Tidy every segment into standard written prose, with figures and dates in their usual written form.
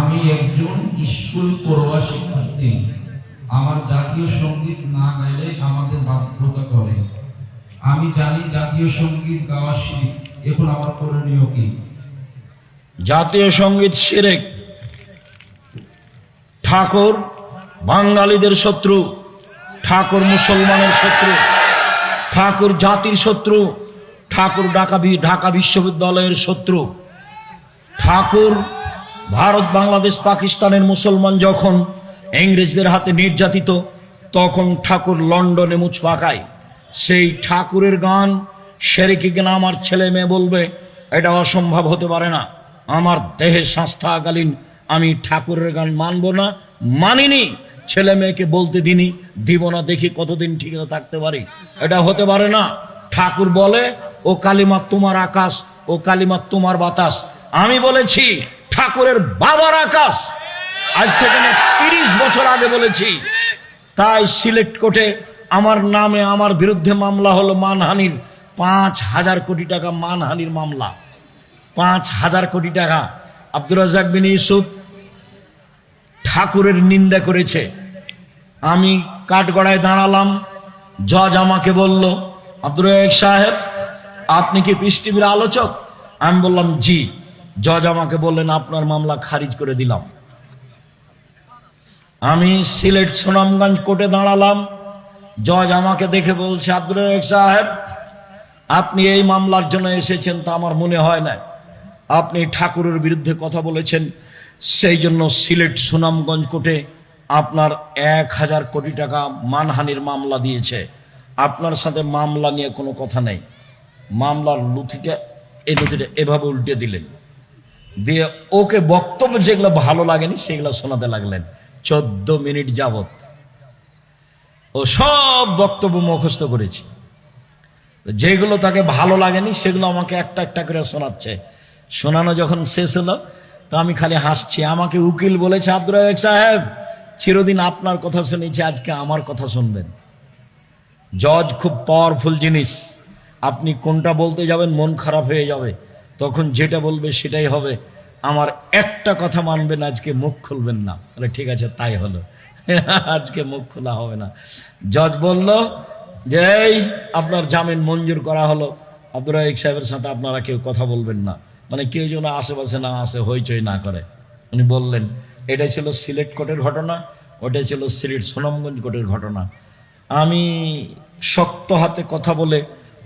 আমি একজন স্কুল পড়ুয়া শিক্ষার্থী। আমার জাতীয় সঙ্গীত না গাইলে আমাদের বাধ্যতা করে। আমি জানি জাতীয় সঙ্গীত গাওয়া শিরিক, এখন আমার করণীয় কি? জাতীয় সঙ্গীত শিরক। ঠাকুর বাঙালিদের শত্রু, ঠাকুর মুসলমানের শত্রু, ঠাকুর জাতির শত্রু, ঠাকুর ঢাকা বিশ্ববিদ্যালয়ের শত্রু। ঠাকুর ভারত, বাংলাদেশ, পাকিস্তানের মুসলমান যখন ইংরেজদের হাতে নির্যাতিত, তখন ঠাকুর লন্ডনে মুছ পাকায়। সেই ঠাকুরের গান শিরকি গান আমার ছেলে মেয়ে বলবে, এটা অসম্ভব হতে পারে না। আমার দেহের শ্বাস থাকাকালীন আমি ঠাকুরের গান মানব না, মানিনি, ছেলে মেয়েকে বলতে দিনি, দিব না, দেখি কতদিন ঠিক থাকতে পারি। এটা হতে পারে না। ঠাকুর বলে, ও কালিমা তোমার আকাশ, ও কালিমা তোমার বাতাস। আমি বলেছি ঠাকুরের বাবার আকাশ, আজ থেকে 30 বছর আগে বলেছি। তাই সিলেট কোর্টে আমার নামে, আমার বিরুদ্ধে মামলা হলো মানহানির। 5,000 কোটি টাকা মানহানির মামলা, 5,000 কোটি টাকা। আব্দুর রাজ্জাক বিন ইউসুফ ঠাকুরের নিন্দা করেছে। আমি কাঠগড়ায় দাঁড়ালাম, জজ আমাকে বলল, আব্দুর রাজ্জাক সাহেব, আপনি কি পিস টিভির আলোচক? আমি বললাম জি। জজ আমাকে বললেন, আপনার মামলা খারিজ করে দিলাম। আমি সিলেট সুনামগঞ্জ কোর্টে দাঁড়ালাম, জজ আমাকে দেখে বলছে, আব্দুর রাজ্জাক সাহেব, আপনি এই মামলার জন্য এসেছেন তা আমার মনে হয় না। আপনি ঠাকুরের বিরুদ্ধে কথা বলেছেন, সেই জন্য সিলেট সুনামগঞ্জ কোর্টে আপনার 1,000 কোটি টাকা মানহানির মামলা দিয়েছে। আপনার সাথে মামলা নিয়ে কোনো কথা নেই। মামলার লুথিটা, এই লুথিটা এভাবে উল্টে দিলেন, দিয়ে ওকে বক্তব্য যেগুলো ভালো লাগেনি সেগুলো শোনাতে লাগলেন। 14 মিনিট যাবত ও সব বক্তব্য মুখস্থ করেছে। যেগুলো তাকে ভালো লাগেনি সেগুলো আমাকে একটা একটা করে শোনাচ্ছে। শোনানো যখন শেষ হলো, তো আমি খালি হাসছি। আমাকে উকিল বলেছে, আব্দুর রাজ্জাক সাহেব, চিরদিন আপনার কথা শুনেছি, আজকে আমার কথা শুনবেন। জজ খুব পাওয়ারফুল জিনিস। আপনি কোনটা বলতে যাবেন মন খারাপ হয়ে যাবে, তখন যেটা বলবে সেটাই হবে। আমার একটা কথা মানবেন, আজকে মুখ খুলবেন না। বলে ঠিক আছে, তাই হলো। আজকে মুখ খোলা হবে না। জজ বলল যে এই আপনার জামিন মঞ্জুর করা হলো, আব্দুর রাজ্জাক সাহেবের সাথে আপনারা কেউ কথা বলবেন না, মানে কেউ যেন আশেপাশে না আসে, হইচই না করে। উনি বললেন, এটাই ছিল সিলেট কোর্টের ঘটনা, ওটাই ছিল সিলেট সুনামগঞ্জ কোর্টের ঘটনা। আমি শক্ত হাতে কথা বলে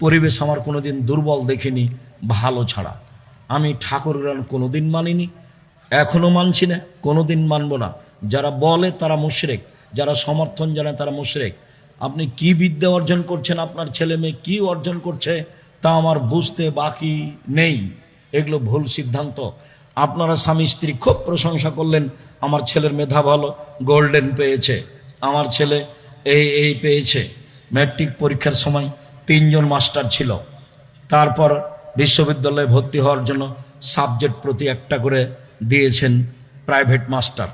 পরিবেশ আমার কোনোদিন দুর্বল দেখিনি, ভালো ছাড়া। আমি ঠাকুরের গান কোনোদিন মানিনি, এখনো মানছি না, কোনোদিন মানবো না। যারা বলে তারা মুশরিক, যারা সমর্থন জানায় তারা মুশরিক। আপনি কি বিদ্যা অর্জন করছেন, আপনার ছেলে মেয়ে কি অর্জন করছে, তা আমার বুঝতে বাকি নেই। এগুলো ভুল সিদ্ধান্ত। আপনারা স্বামী স্ত্রী খুব প্রশংসা করলেন, আমার ছেলের মেধা ভালো, গোল্ডেন পেয়েছে, আমার ছেলে এই পেয়েছে। ম্যাট্রিক পরীক্ষার সময় 3 জন মাস্টার ছিল। তারপর বিশ্ববিদ্যালয়ে ভর্তি হওয়ার জন্য সাবজেক্ট প্রতি একটা করে দিয়েছেন প্রাইভেট মাস্টার।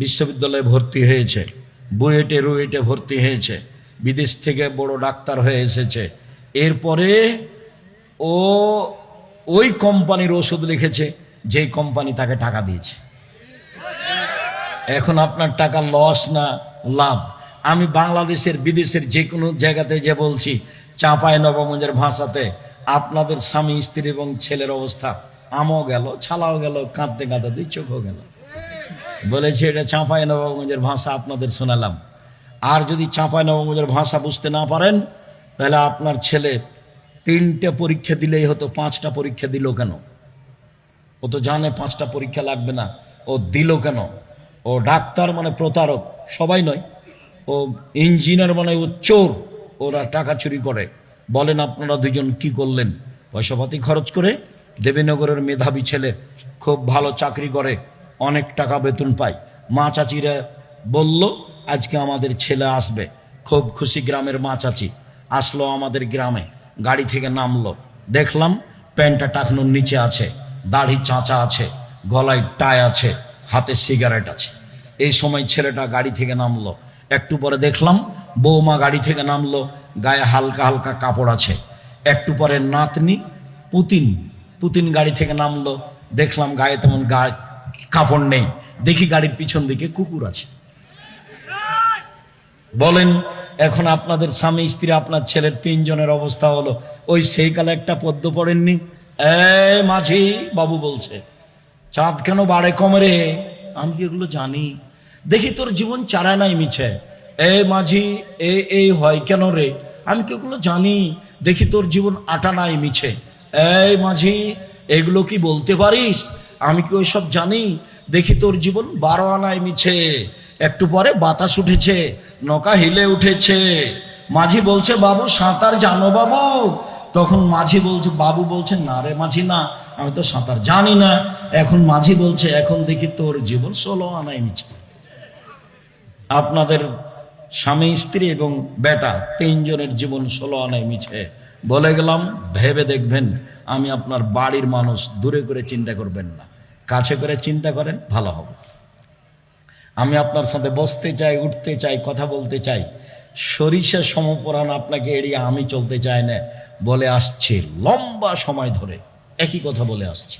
বিশ্ববিদ্যালয়ে ভর্তি হয়েছে, বুয়েটে রুয়েটে ভর্তি হয়েছে, বিদেশ থেকে বড় ডাক্তার হয়ে এসেছে। এরপরে ও ওই কোম্পানির ওষুধ লিখেছে যেই কোম্পানি তাকে টাকা দিয়েছে। এখন আপনার টাকা লস না লাভ? আমি বাংলাদেশের বিদেশের যে কোনো জায়গাতে যে বলছি, চাঁপাইনবাবগঞ্জের ভাষাতে আপনাদের স্বামী স্ত্রী এবং ছেলের অবস্থা, আমও গেল, ছালাও গেল, কাঁদতে কাঁদতে 2 চোখও গেল। বলেছে এটা চাঁপাইনবাবগঞ্জের ভাষা, আপনাদের শোনালাম। আর যদি চাঁপাইনবাবগঞ্জের ভাষা বুঝতে না পারেন, তাহলে আপনার ছেলে 3টে পরীক্ষা দিলেই হতো, 5টা পরীক্ষা দিল কেন? ও তো জানে 5টা পরীক্ষা লাগবে না, ও দিল কেন? ও ডাক্তার মানে প্রতারক, সবাই নয়। ও ইঞ্জিনিয়ার মানে ও চোর, ওরা টাকা চুরি করে। বলেন আপনারা 2 জন কি করলেন? পয়সাপাতি খরচ করে দেবীনগরের মেধাবী ছেলে, খুব ভালো চাকরি করে, অনেক টাকা বেতন পায়। মা চাচিরা বলল আজকে আমাদের ছেলে আসবে, খুব খুশি। গ্রামের মা চাচি আসলো আমাদের গ্রামে, গাড়ি থেকে নামলো, দেখলাম প্যান্টটা টাকনুর নিচে আছে, দাড়ি চাঁচা আছে, গলায় টাই আছে, হাতে সিগারেট আছে। এই সময় ছেলেটা গাড়ি থেকে নামলো। একটু পরে দেখলাম বৌমা গাড়ি থেকে নামলো, গায়ে হালকা হালকা কাপড় আছে। একটু পরে নাতনি পুতিন গাড়ি থেকে নামলো, দেখলাম গায়ে তেমন কাপড় নেই, দেখি গাড়ির পিছন দিকে কুকুর আছে। বলেন এখন আপনাদের স্বামী স্ত্রী আপনার ছেলের তিনজনের অবস্থা হলো, ওই সেই কালে একটা পদ্য পড়েননি, মাঝি বাবু বলছে চাঁদ কেন বাড়ে কমে রে, আমি কি এগুলো জানি, দেখি তোর জীবন চারায় নাই মিছে, মাঝি এই হয় কেন রে, আমি কি এগুলো জানি, দেখি তোর জীবন আটা নাই মিছে, মাঝি এগুলো কি বলতে পারিস, আমি কি ওইসব জানি, দেখি তোর জীবন 12 আনায় মিছে, একটু পরে বাতাস উঠেছে, নৌকা হিলে উঠেছে। মাঝি বলছে বাবু সাঁতার জানো বাবু, তখন মাঝি বলছে, বাবু বলছে না রে মাঝি না, আমি তো সাঁতার জানি না। এখন মাঝি বলছে এখন দেখি তোর জীবন 16 আনায় মিছে। আপনাদের স্বামী স্ত্রী এবং বেটা তিনজনের জীবন 16 আনায় মিছে। বলে গেলাম, ভেবে দেখবেন, আমি আপনার বাড়ির মানুষ, দূরে করে চিন্তা করবেন না, কাছে করে চিন্তা করেন, ভালো হবে। আমি আপনার সাথে বসতে চাই, উঠতে চাই, কথা বলতে চাই, সরিষা সমপরাণ আপনাকে এড়িয়ে আমি চলতে চাই না, বলে আসছে লম্বা সময় ধরে একই কথা বলে আসছে।